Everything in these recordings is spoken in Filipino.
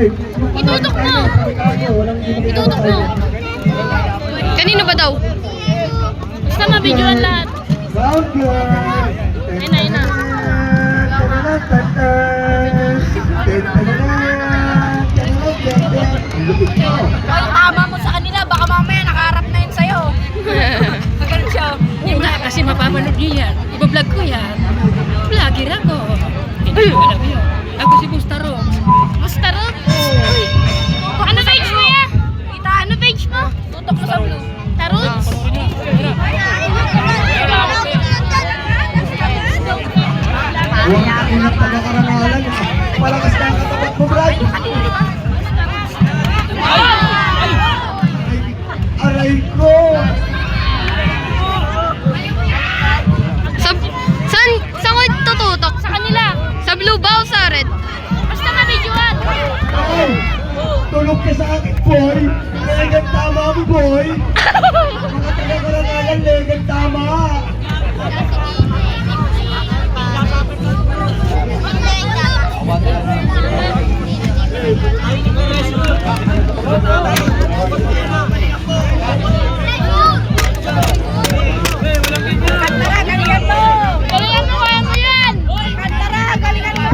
Itutok mo! Itutok mo! Kanino ba daw? Basta mabidyoan lahat. Ayun na, ayun na. Ay, tama mo sa kanila. Baka mamaya nakaharap na yun sa'yo. Ganun siya. Hindi nga kasi mapapanood niyo yan. Iba-vlog ko yan. Vlogger ako. Hindi ko alam yun. Ako si Bustaro. Bustaro? Uy! Ano page mo ya? Ano page mo? Tutok mo sa blue. Tarots? Huwag ka inang taga-karangalan. Palakas na ang katapat mo, Brad. Aray ko! Saan ko tututok? Sa kanila. Sa blue ba o sa red? Basta mabidyoan. Ay! Tulog ka sa akin, boy! Legan tama mo, boy! Mga taga-karangalan, legan tama! Galingan mo! Galingan mo, kaya mo yan! Kantara, galingan mo!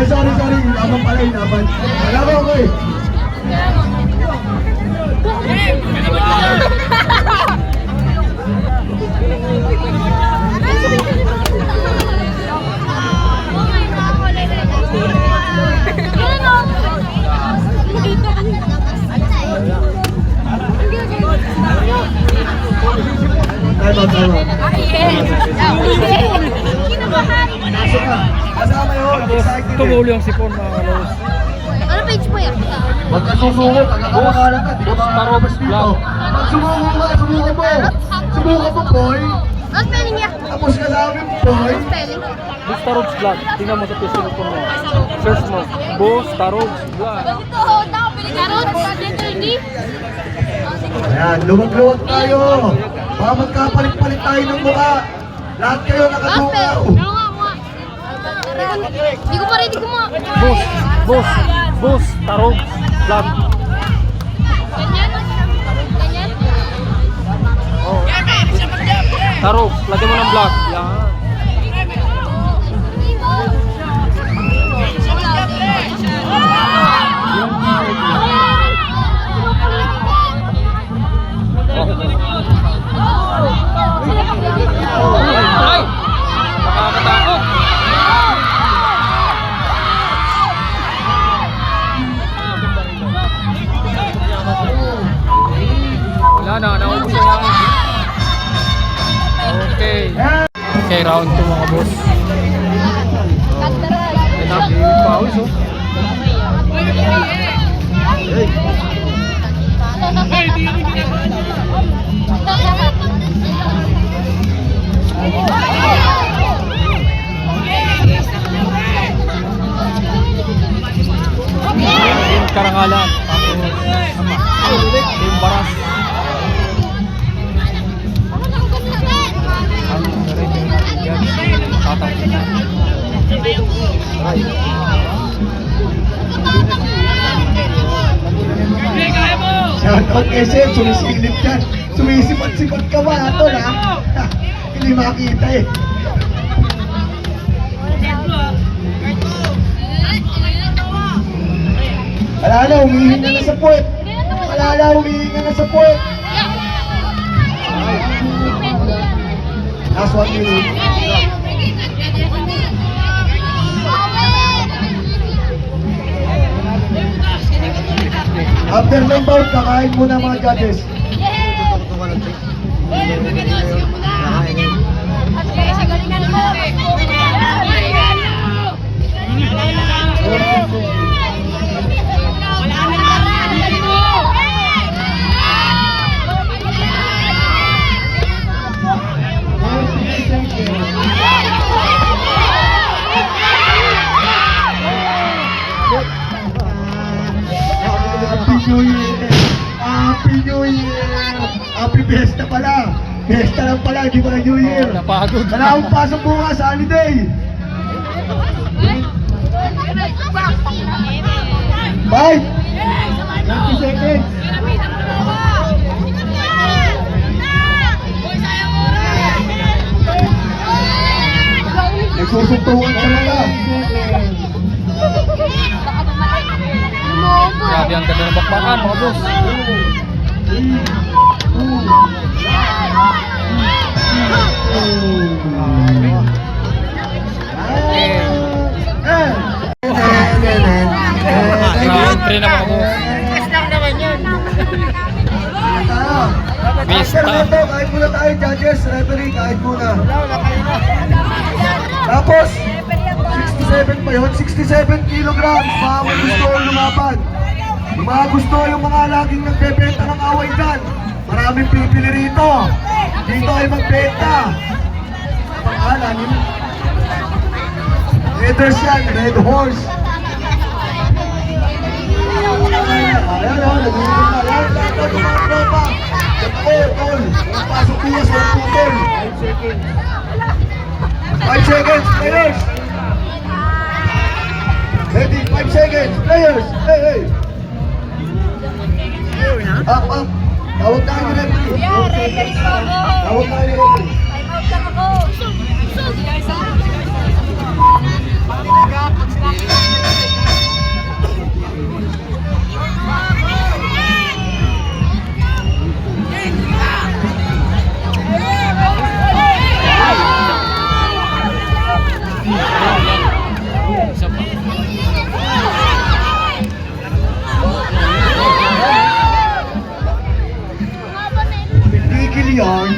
Ay, sorry. Laban pala yung laban. Alam mo ko eh. Tama. Pasok ka. Kasama yun. Excited eh. Tumulo yung sipon mga kalos. Ano page mo yan? Huwag ka sumuko. Taga-karangalan ka. Di ba makarobas dito? Pag sumuko ka, subukan mo. Subukan mo, boy. Ano spelling niya? Tapos ka sa amin, boy. Spelling? Bustarogs Vlog. Tingnan mo sa Facebook ko mo. Search mo. Bustarogs Vlog. Tarots? Letter D? Ayan, luwag-luwag tayo. Baka magkapalit-palit tayo ng mukha. Lahat kayo nakatukaw. Ano nga? Hindi ko pa rin, Bustarogs Vlog. Ganyan? Ganyan? Oh. Tarogs. Lagyan mo ng vlog. Yan. Ay! Nakakatakot! Wala na, naubos na yan. Okay, round 2 mga boss. Ay, napipawis oh. Yung Karangalan, tapos yung Baras. Shoutout SM, sumisilip yan. Sumisipat-sipat ka ba ito na? Hindi makita eh. Alala, humihinga na sa puwet. Alala, humihinga na sa puwet. Last 1 minute. After ng bout, kakain muna mga judges. Sa galingan mo! pala. Fiesta lang pala, hindi pala New Year. Napagod. Wala akong pasok bukas, holiday. 5, 90 seconds. Nagsusuntukan talaga. Grabe ang ganda ng bakbakan, mga boss. Pre na mga boss. After na to, kahit muna tayo, judges, referee, kahit muna. Tapos, 67 pa yun, 67 kilograms, mga gusto lumaban. Yung mga gusto, yung mga laging nagbebenta ng away dyan, maraming pipili rito. Dito ay magbenta. Pangalan yun. Leaders yan, Red Horse. Ayan, nagiging na. Ayan, dapat yung mga tropa. Tol, pasok bukas, walang putol. 5 seconds, players. Ready, 5 seconds, players. Hey. Up. Tawag tayo ni referee. Tawag tayo ni referee. Tigil yan.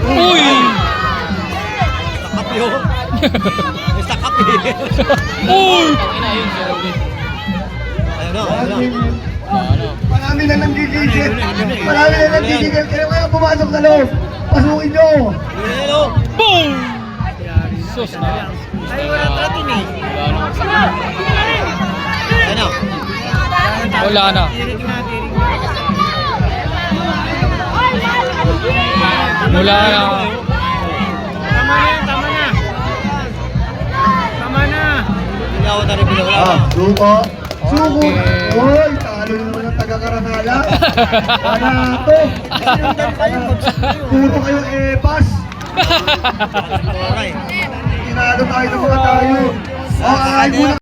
Uy! Uy! Marami na nanggigigil. Kaya pumasok sa loob. Pasukin nyo. Boom! Sus na. Ay, wala tratin eh. Ano? Wala na. Wala na. Tama na. Hindi ako tayo wala. Suko. Uy, talo naman ang taga-Karangalan. Wala to. Puro kayo epas. Tinalo tayo ng mga tayo. Ay, muna.